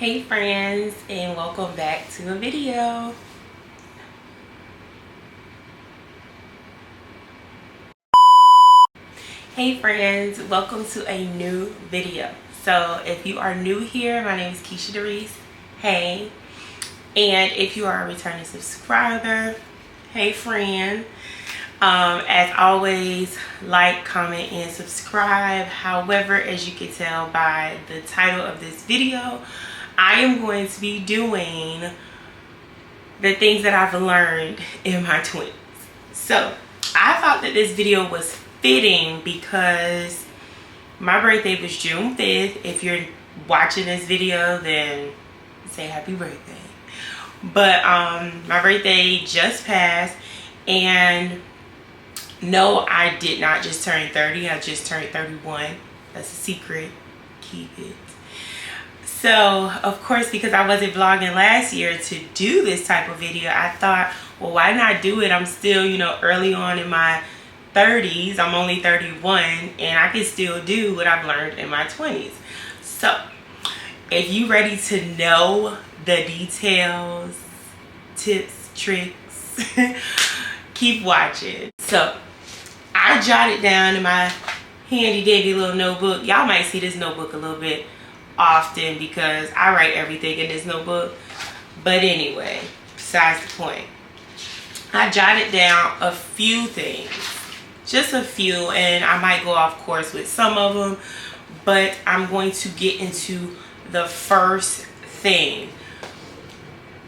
Hey friends, and welcome back to a video. Hey friends, welcome to a new video. So if you are new here, my name is Keisha. Hey. And if you are a returning subscriber, hey friend. As always, like, comment, and subscribe. However, as you can tell by the title of this video, I am going to be doing the things that I've learned in my 20s. So I thought that this video was fitting because my birthday was June 5th. If you're watching this video, then say happy birthday. But my birthday just passed, and no, I did not just turn 30. I just turned 31. That's a secret. Keep it. So, of course, because I wasn't vlogging last year to do this type of video, I thought, well, why not do it? I'm still, early on in my 30s. I'm only 31, and I can still do what I've learned in my 20s. So, if you ready to know the details, tips, tricks, keep watching. So, I jotted down in my handy dandy little notebook. Y'all might see this notebook a little bit often because I write everything in this notebook. But anyway, besides the point, I jotted down a few things, just a few, and I might go off course with some of them, but I'm going to get into the first thing.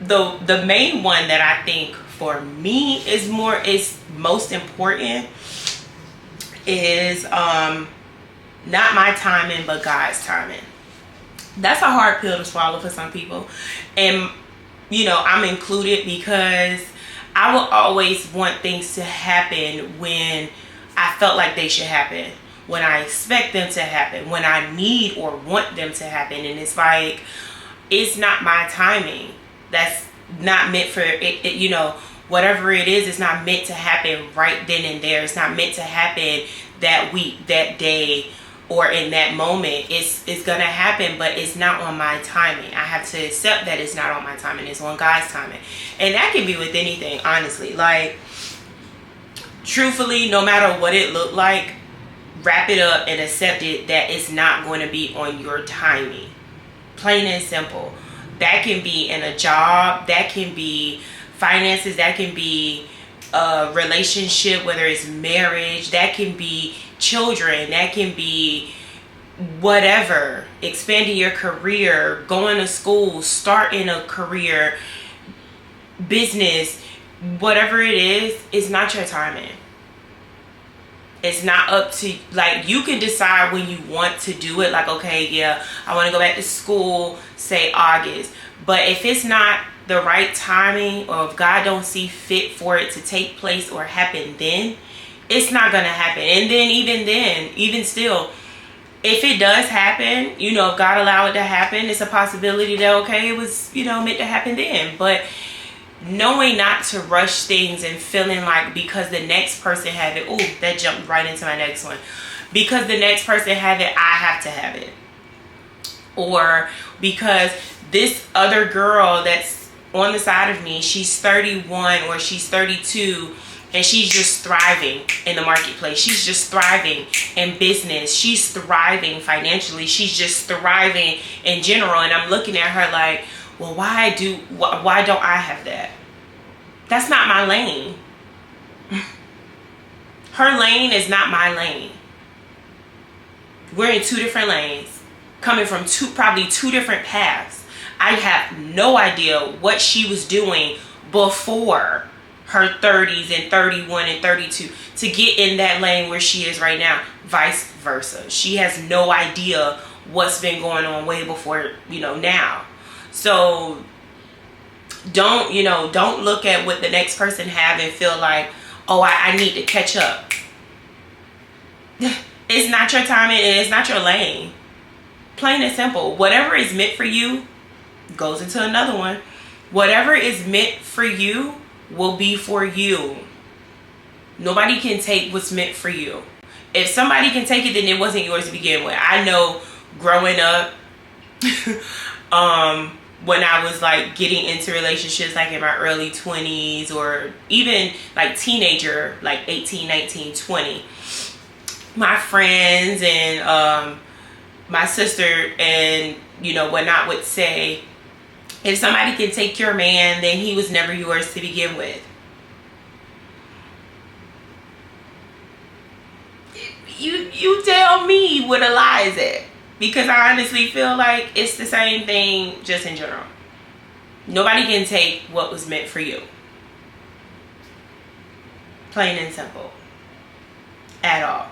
The main one that I think for me is most important is not my timing but God's timing. That's a hard pill to swallow for some people, and I'm included, because I will always want things to happen when I felt like they should happen, when I expect them to happen, when I need or want them to happen. And it's like, it's not my timing. That's not meant for it, whatever it is, it's not meant to happen right then and there. It's not meant to happen that week, that day, or in that moment. It's gonna happen, but it's not on my timing. I have to accept that it's not on my timing. It's on God's timing. And that can be with anything, honestly. Like, truthfully, no matter what it looked like, wrap it up and accept it that it's not going to be on your timing. Plain and simple. That can be in a job, that can be finances, that can be a relationship, whether it's marriage, that can be children, that can be whatever, expanding your career, going to school, starting a career, business, whatever it is, it's not your timing. It's not up to, like, you can decide when you want to do it. Like, okay, yeah, I want to go back to school, say August. But if it's not the right timing, or if God don't see fit for it to take place or happen then, it's not going to happen. And then, even still, if it does happen, if God allowed it to happen, it's a possibility that, okay, it was, meant to happen then. But knowing not to rush things and feeling like because the next person have it, oh, that jumped right into my next one. Because the next person have it, I have to have it. Or because this other girl that's on the side of me, she's 31 or she's 32, and she's just thriving in the marketplace. She's just thriving in business. She's thriving financially. She's just thriving in general. And I'm looking at her like, well, why don't I have that? That's not my lane. Her lane is not my lane. We're in two different lanes, coming from probably two different paths. I have no idea what she was doing before her 30s and 31 and 32 to get in that lane where she is right now. Vice versa. She has no idea what's been going on way before, now. So don't look at what the next person have and feel like, oh, I need to catch up. It's not your time and it's not your lane. Plain and simple. Whatever is meant for you goes into another one. Whatever is meant for you will be for you. Nobody can take what's meant for you. If somebody can take it, then it wasn't yours to begin with. I know growing up, when I was like getting into relationships, like in my early 20s, or even like teenager, like 18, 19, 20. My friends and my sister and whatnot would say, if somebody can take your man, then he was never yours to begin with. You tell me what a lie is it, because I honestly feel like it's the same thing just in general. Nobody can take what was meant for you. Plain and simple. At all.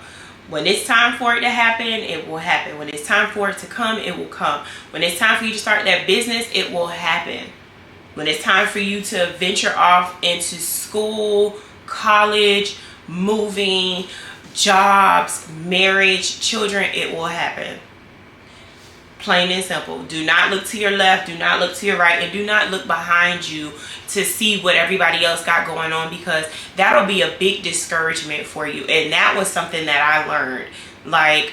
When it's time for it to happen, it will happen. When it's time for it to come, it will come. When it's time for you to start that business, it will happen. When it's time for you to venture off into school, college, moving, jobs, marriage, children, it will happen. Plain and simple. Do not look to your left, do not look to your right, and do not look behind you to see what everybody else got going on, because that'll be a big discouragement for you. And that was something that I learned, like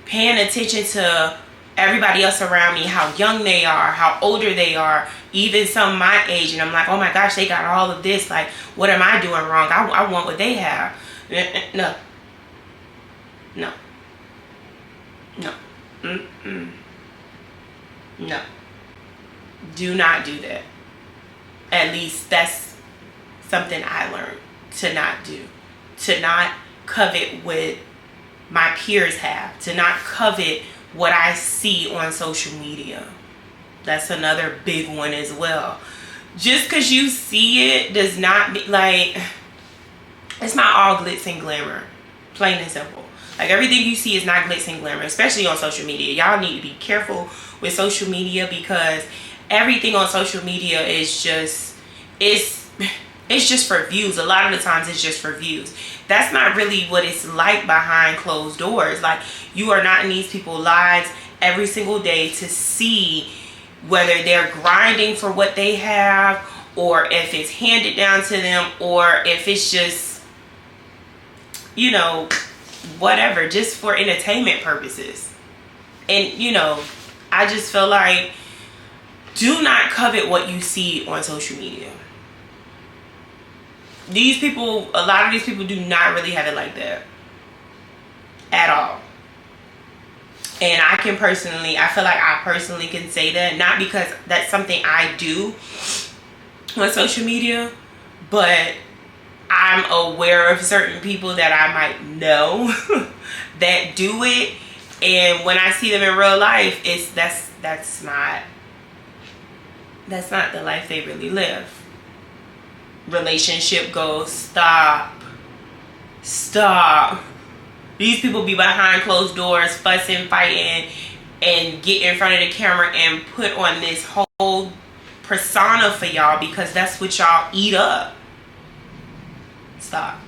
paying attention to everybody else around me, how young they are, how older they are, even some my age, and I'm like, oh my gosh, they got all of this, like what am I doing wrong? I want what they have. No. No. Do not do that. At least that's something I learned to not do. To not covet what my peers have. To not covet what I see on social media. That's another big one as well. Just because you see it does not be like, it's not all glitz and glamour. Plain and simple. Like everything you see is not glitz and glamour, especially on social media. Y'all need to be careful with social media, because everything on social media is just, it's just for views. A lot of the times it's just for views. That's not really what it's like behind closed doors. Like, you are not in these people's lives every single day to see whether they're grinding for what they have, or if it's handed down to them, or if it's just, whatever, just for entertainment purposes. And I just feel like, do not covet what you see on social media. These people, a lot of these people do not really have it like that at all. And I feel like I personally can say that, not because that's something I do on social media, but I'm aware of certain people that I might know that do it, and when I see them in real life, that's not the life they really live. Relationship goals, stop. These people be behind closed doors, fussing, fighting, and get in front of the camera and put on this whole persona for y'all, because that's what y'all eat up. Stop.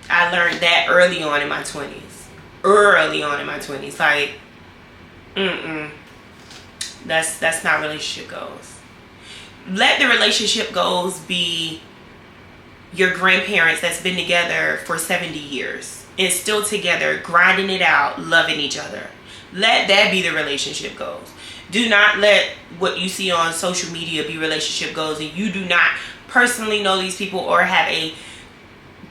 I learned that early on in my 20s. Like, that's not relationship goals. Let the relationship goals be your grandparents that's been together for 70 years and still together, grinding it out, loving each other. Let that be the relationship goals. Do not let what you see on social media be relationship goals, and you do not personally know these people or have a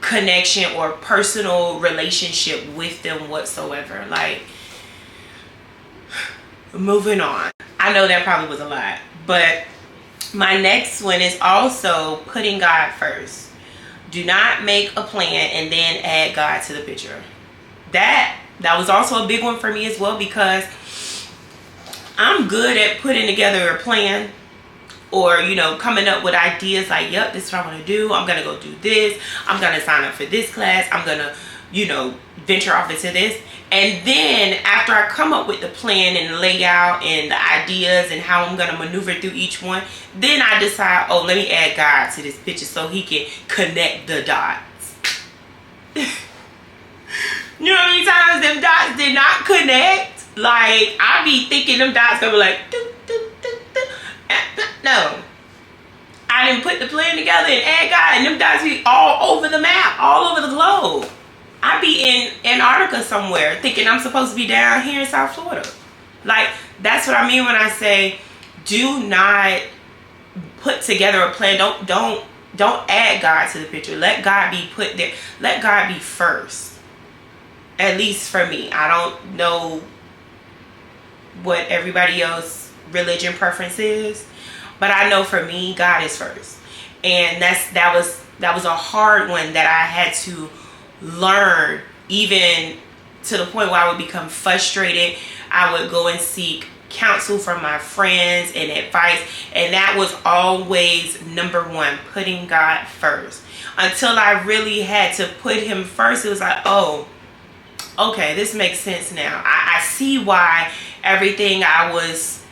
connection or personal relationship with them whatsoever. Like, moving on. I know that probably was a lot, but my next one is also putting God first. Do not make a plan and then add God to the picture. That was also a big one for me as well, because I'm good at putting together a plan, or coming up with ideas like, yep, this is what I want to do. I'm gonna go do this. I'm gonna sign up for this class. I'm gonna venture off into this. And then after I come up with the plan and the layout and the ideas and how I'm gonna maneuver through each one, then I decide, oh, let me add God to this picture so he can connect the dots. You know how many times them dots did not connect? Like, I be thinking them dots gonna be like, doo, doo, doo, doo. No, I didn't put the plan together and add God, and them dots be all over the map, all over the globe. I be in Antarctica somewhere thinking I'm supposed to be down here in South Florida. Like, That's what I mean when I say, do not put together a plan. Don't add God to the picture. Let God be put there. Let God be first. At least for me. I don't know what everybody else religion preference is, but I know for me, God is first. And that was a hard one that I had to learn, even to the point where I would become frustrated. I would go and seek counsel from my friends and advice, and that was always number one, putting God first. Until I really had to put him first, it was like, oh, okay, this makes sense now. I see why everything I was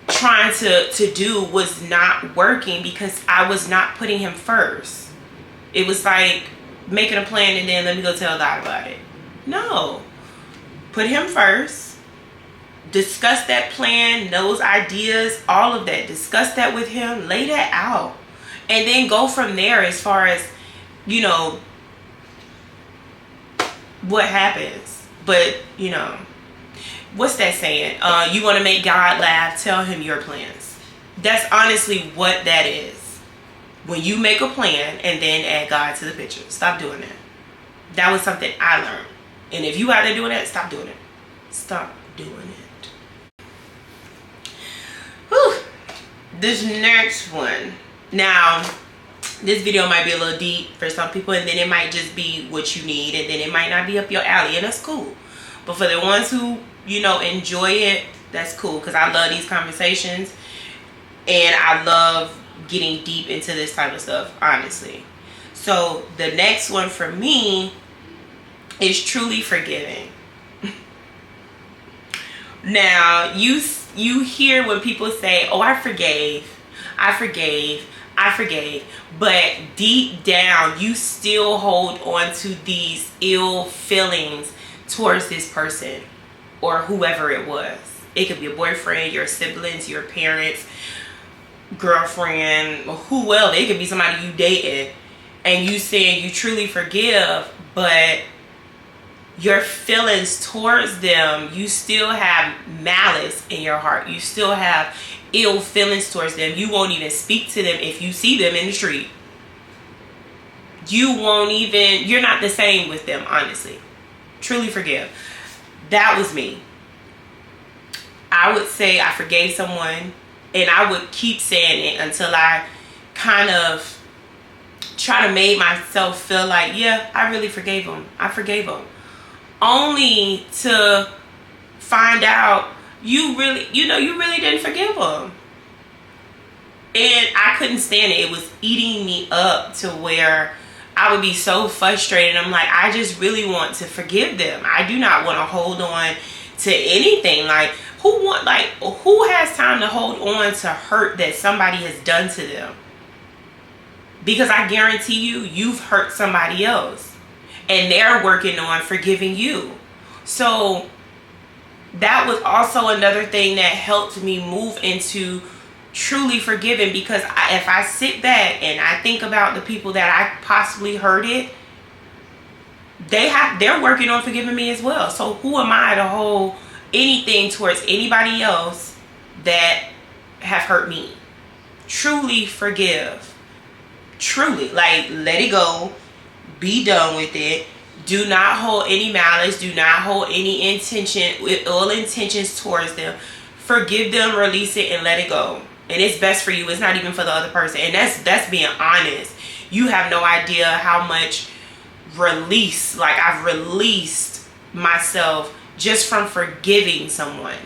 trying to do was not working, because I was not putting him first. It was like making a plan and then let me go tell God about it. No. Put him first. Discuss that plan, those ideas, all of that. Discuss that with him. Lay that out. And then go from there as far as, you know, what happens. But, you know, what's that saying? You want to make God laugh, tell him your plans. That's honestly what that is. When you make a plan and then add God to the picture. Stop doing that. That was something I learned. And if you out there doing that, stop doing it. Stop doing it. Whew. This next one. Now, this video might be a little deep for some people, and then it might just be what you need, and then it might not be up your alley, and that's cool. But for the ones who, you know, enjoy it, that's cool, because I love these conversations, and I love getting deep into this type of stuff, honestly. So the next one for me is truly forgiving. Now, you hear when people say, oh, I forgave, but deep down you still hold on to these ill feelings towards this person or whoever it was. It could be a boyfriend, your siblings, your parents, girlfriend, or whoever. It could be somebody you dated, and you saying you truly forgive, but your feelings towards them, you still have malice in your heart. You still have ill feelings towards them. You won't even speak to them if you see them in the street. You're not the same with them, honestly. Truly forgive. That was me. I would say I forgave someone, and I would keep saying it until I kind of try to make myself feel like, yeah, I really forgave him. I forgave him. Only to find out you really didn't forgive him. And I couldn't stand it. It was eating me up to where I would be so frustrated. I'm like, I just really want to forgive them. I do not want to hold on to anything. Like, who has time to hold on to hurt that somebody has done to them? Because I guarantee you've hurt somebody else, and they're working on forgiving you. So that was also another thing that helped me move into truly forgiving, because if I sit back and I think about the people that I possibly hurted, they're working on forgiving me as well. So who am I to hold anything towards anybody else that have hurt me? Truly forgive. Truly, like, let it go. Be done with it. Do not hold any malice. Do not hold any intention, with ill intentions towards them. Forgive them, release it, and let it go. And it's best for you. It's not even for the other person. And that's being honest. You have no idea how much release, like, I've released myself just from forgiving someone,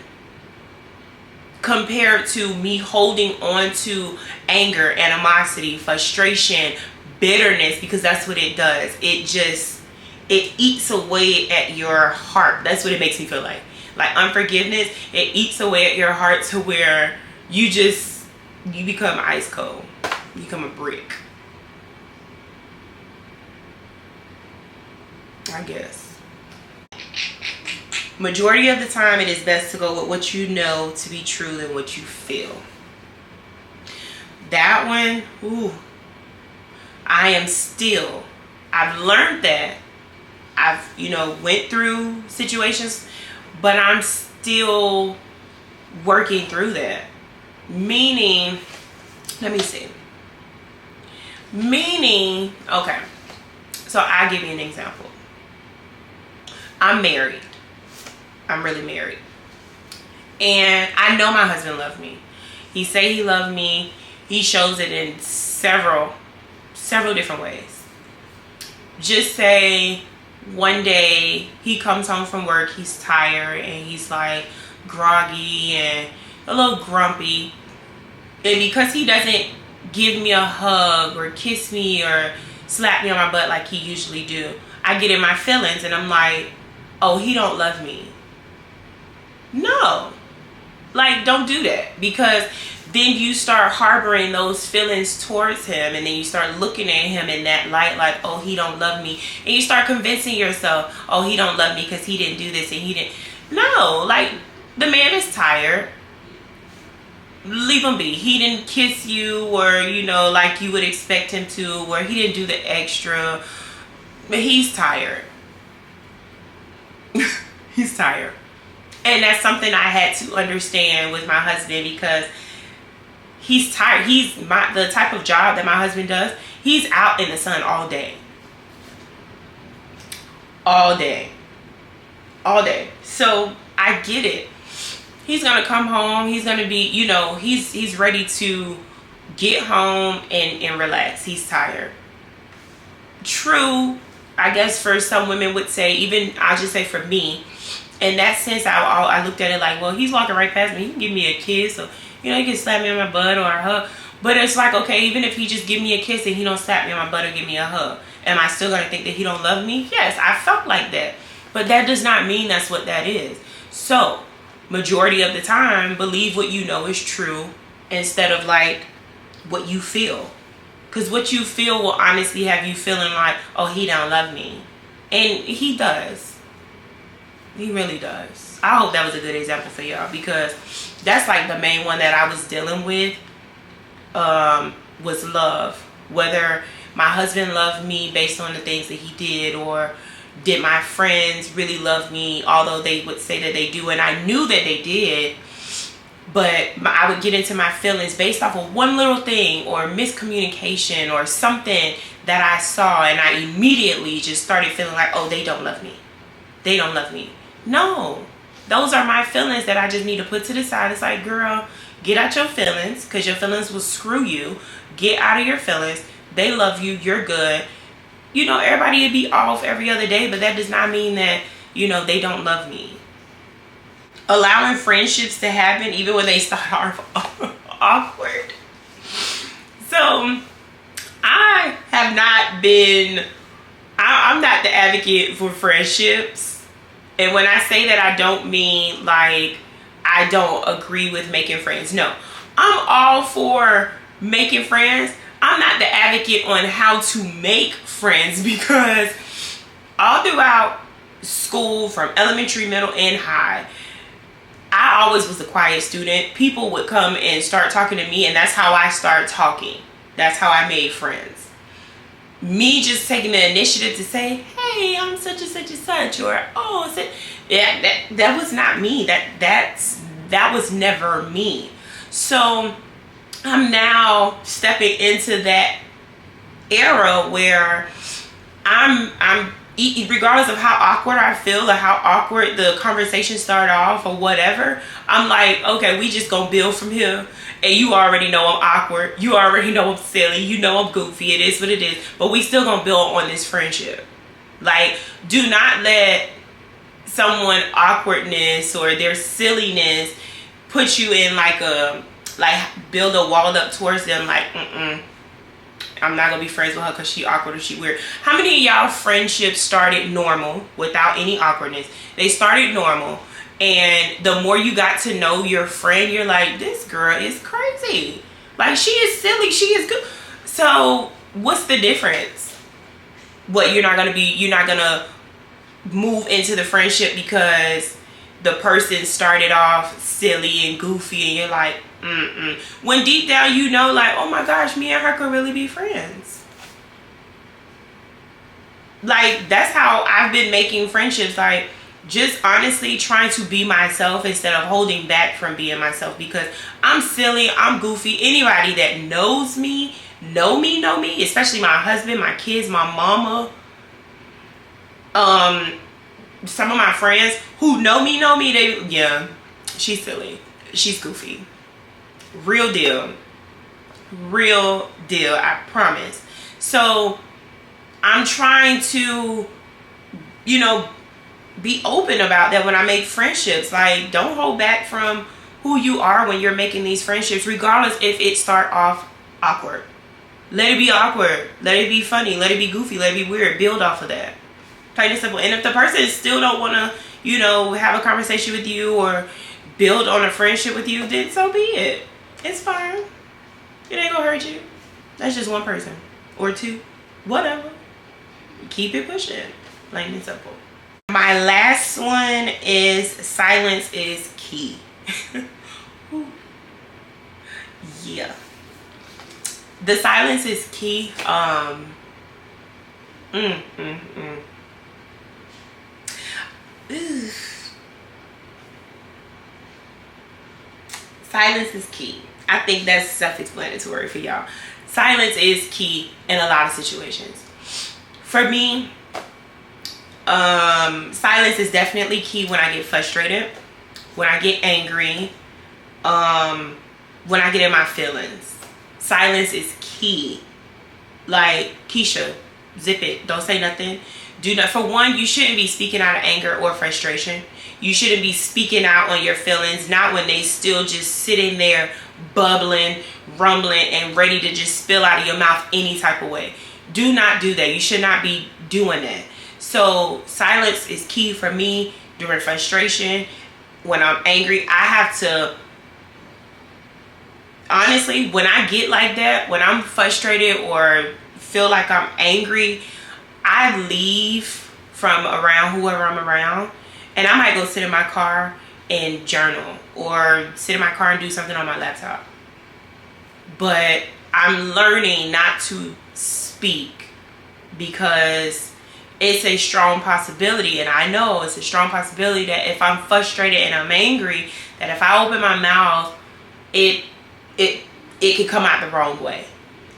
compared to me holding on to anger, animosity, frustration, bitterness, because that's what it does. It eats away at your heart. That's what it makes me feel like. Like unforgiveness, it eats away at your heart to where you become ice cold. You become a brick, I guess. Majority of the time, it is best to go with what you know to be true than what you feel. That one, ooh, I've learned that. I've, went through situations, but I'm still working through that. Meaning, let me see. Meaning, okay, so I'll give you an example. I'm married. I'm really married. And I know my husband loves me. He say he loves me. He shows it in several different ways. Just say one day he comes home from work, he's tired and he's like groggy and a little grumpy. And because he doesn't give me a hug or kiss me or slap me on my butt like he usually do, I get in my feelings and I'm like, oh, he don't love me. No. Like, don't do that, because then you start harboring those feelings towards him, and then you start looking at him in that light like, oh, he don't love me, and you start convincing yourself, oh, he don't love me because he didn't do this and he didn't. No, like, the man is tired. Leave him be. He didn't kiss you, or you know, like you would expect him to, or he didn't do the extra, but he's tired. He's tired. And that's something I had to understand with my husband, because he's tired. He's the type of job that my husband does. He's out in the sun all day. All day. All day. So I get it. He's going to come home. He's going to be, you know, he's ready to get home and relax. He's tired. True, I guess for some women would say, even I'll just say for me, in that sense, I looked at it like, well, he's walking right past me. He can give me a kiss, or, you know, he can slap me on my butt or a hug. But it's like, okay, even if he just give me a kiss and he don't slap me on my butt or give me a hug, am I still going to think that he don't love me? Yes, I felt like that. But that does not mean that's what that is. So, majority of the time, believe what you know is true instead of like what you feel. Because what you feel will honestly have you feeling like, oh, he don't love me. And he does. He really does. I hope that was a good example for y'all, because that's like the main one that I was dealing with, was love. Whether my husband loved me based on the things that he did, or did my friends really love me, although they would say that they do, and I knew that they did, but I would get into my feelings based off of one little thing or miscommunication or something that I saw, and I immediately just started feeling like, oh, they don't love me. They don't love me. No, those are my feelings that I just need to put to the side. It's like, girl, get out your feelings, because your feelings will screw you. Get out of your feelings. They love you. You're good. You know, everybody would be off every other day, but that does not mean that, you know, they don't love me. Allowing friendships to happen even when they start off awkward. So, I have not been, I'm not the advocate for friendships. And when I say that, I don't mean like I don't agree with making friends. No, I'm all for making friends. I'm not the advocate on how to make friends, because all throughout school, from elementary, middle, and high, I always was a quiet student. People would come and start talking to me, and that's how I started talking. That's how I made friends. Me just taking the initiative to say, hey, I'm such and such and such, or oh, yeah, that was not me. That was never me. So I'm now stepping into that era where I'm regardless of how awkward I feel or how awkward the conversation started off or whatever, I'm like, okay, we just gonna build from here. And you already know I'm awkward. You already know I'm silly. You know I'm goofy. It is what it is. But we still gonna build on this friendship. Like, do not let someone awkwardness or their silliness put you in like build a wall up towards them. Like, I'm not gonna be friends with her because she awkward or she weird. How many of y'all friendships started normal without any awkwardness? They started normal. And the more you got to know your friend, you're like, this girl is crazy. Like, she is silly. She is good. So what's the difference? What, you're not going to move into the friendship because the person started off silly and goofy and you're like, when deep down you know, like, oh my gosh, me and her could really be friends. Like, that's how I've been making friendships. Like, just honestly trying to be myself instead of holding back from being myself, because I'm silly, I'm goofy. Anybody that knows me, know me, especially my husband, my kids, my mama, some of my friends who know me, they, yeah, she's silly, she's goofy. Real deal, I promise. So I'm trying to, you know, be open about that when I make friendships. Like, don't hold back from who you are when you're making these friendships, regardless if it start off awkward. Let it be awkward, let it be funny, let it be goofy, let it be weird. Build off of that, plain and simple. And if the person still don't want to, you know, have a conversation with you or build on a friendship with you, then so be it. It's fine. It ain't gonna hurt you. That's just one person or two, whatever. Keep it pushing, plain and simple. My last one is silence is key. Yeah, the silence is key. Silence is key. I think that's self-explanatory for y'all. Silence is key in a lot of situations. For me, silence is definitely key when I get frustrated, when I get angry, when I get in my feelings. Silence is key. Like, Keisha, zip it. Don't say nothing. Do not. For one, you shouldn't be speaking out of anger or frustration. You shouldn't be speaking out on your feelings, not when they still just sitting there bubbling, rumbling, and ready to just spill out of your mouth any type of way. Do not do that. You should not be doing that. So silence is key for me during frustration. When I'm angry, I have to, honestly, when I get like that, when I'm frustrated or feel like I'm angry, I leave from around whoever I'm around, and I might go sit in my car and journal or sit in my car and do something on my laptop. But I'm learning not to speak, because it's a strong possibility, and I know it's a strong possibility that if I'm frustrated and I'm angry, that if I open my mouth, it could come out the wrong way.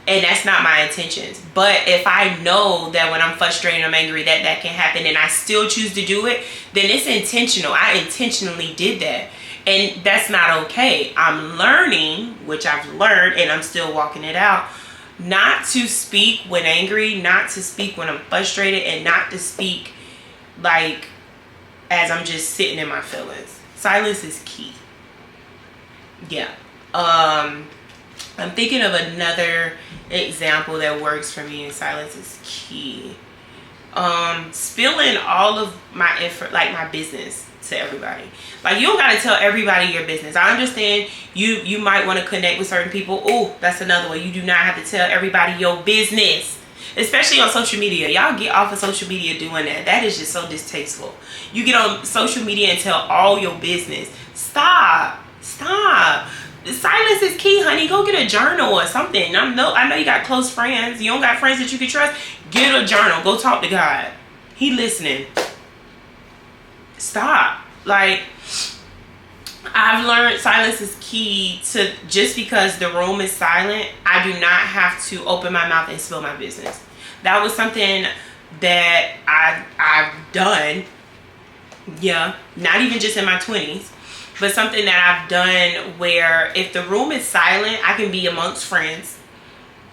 And that's not my intentions. But if I know that when I'm frustrated and I'm angry that can happen, and I still choose to do it, then it's intentional. I intentionally did that. And that's not okay. I'm learning, which I've learned, and I'm still walking it out, not to speak when angry, not to speak when I'm frustrated, and not to speak like as I'm just sitting in my feelings. Silence is key. Yeah. I'm thinking of another example that works for me, and silence is key. Spilling all of my effort, like my business, to everybody. Like, you don't gotta tell everybody your business. I understand you might want to connect with certain people. Oh, that's another way. You do not have to tell everybody your business, especially on social media. Y'all get off of social media doing that. That is just so distasteful. You get on social media and tell all your business. Stop. Silence is key, honey. Go get a journal or something. I know you got close friends. You don't got friends that you can trust. Get a journal. Go talk to God. He listening. Stop. Like, I've learned silence is key to, just because the room is silent, I do not have to open my mouth and spill my business. That was something that I've done. Yeah. Not even just in my 20s. But something that I've done where if the room is silent, I can be amongst friends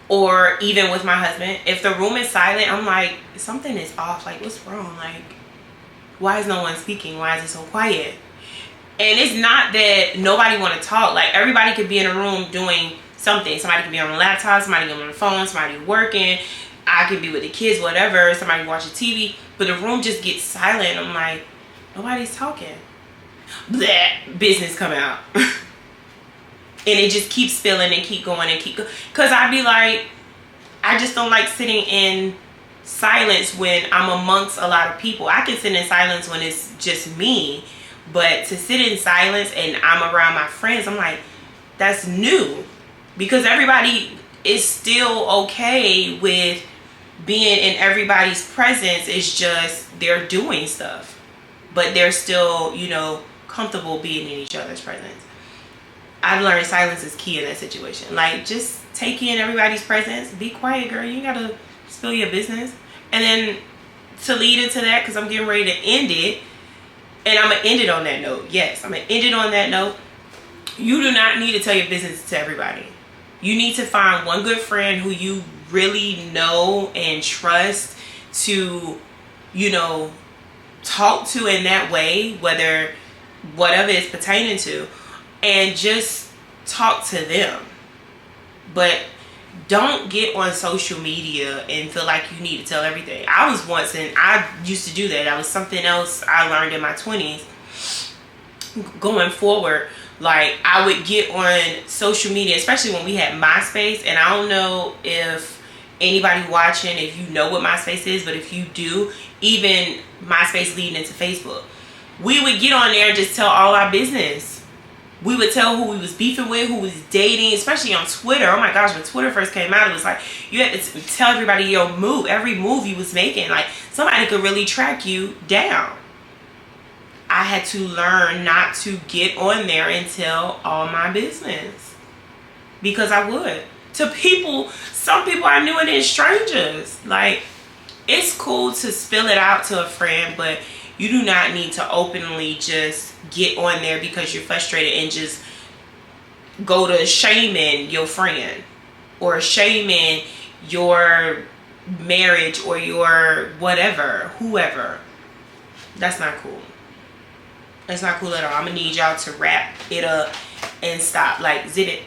or even with my husband. If the room is silent, I'm like, something is off. Like, what's wrong? Like, why is no one speaking? Why is it so quiet? And it's not that nobody want to talk. Like, everybody could be in a room doing something. Somebody could be on a laptop, somebody on the phone, somebody working. I could be with the kids, whatever. Somebody watching TV. But the room just gets silent. I'm like, nobody's talking. That business come out. And it just keeps spilling and keep going and keep going. Because I'd be like, I just don't like sitting in silence when I'm amongst a lot of people. I can sit in silence when it's just me. But to sit in silence and I'm around my friends, I'm like, that's new. Because everybody is still okay with being in everybody's presence. It's just they're doing stuff. but they're still, you know, comfortable being in each other's presence. I've learned silence is key in that situation. Like, just take in everybody's presence. Be quiet, girl. You gotta spill your business. And then to lead into that, because I'm getting ready to end it, and I'm going to end it on that note. Yes, I'm going to end it on that note. You do not need to tell your business to everybody. You need to find one good friend who you really know and trust to, you know, talk to in that way, whatever it's pertaining to, and just talk to them. But don't get on social media and feel like you need to tell everything. I was once, and I used to do that. That was something else I learned in my 20s. Going forward, like, I would get on social media, especially when we had MySpace. And I don't know if anybody watching, if you know what MySpace is, but if you do, even MySpace leading into Facebook, we would get on there and just tell all our business. We would tell who we was beefing with, who was dating, especially on Twitter. Oh my gosh, when Twitter first came out, it was like you had to tell everybody your move, every move you was making. Like, somebody could really track you down. I had to learn not to get on there and tell all my business, because I would. To people, some people I knew, and then strangers. Like, it's cool to spill it out to a friend, but you do not need to openly just get on there because you're frustrated and just go to shaming your friend or shaming your marriage or your whatever, whoever. That's not cool. That's not cool at all. I'm gonna need y'all to wrap it up and stop. Like, zip it.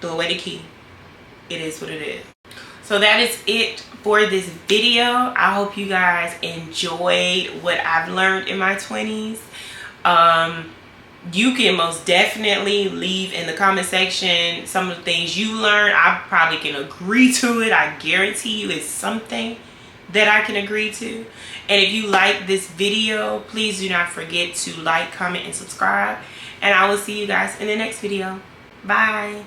Throw away the key. It is what it is. So that is it for this video. I hope you guys enjoyed what I've learned in my 20s. You can most definitely leave in the comment section some of the things you learned. I probably can agree to it. I guarantee you it's something that I can agree to. And if you like this video, please do not forget to like, comment, and subscribe. And I will see you guys in the next video. Bye.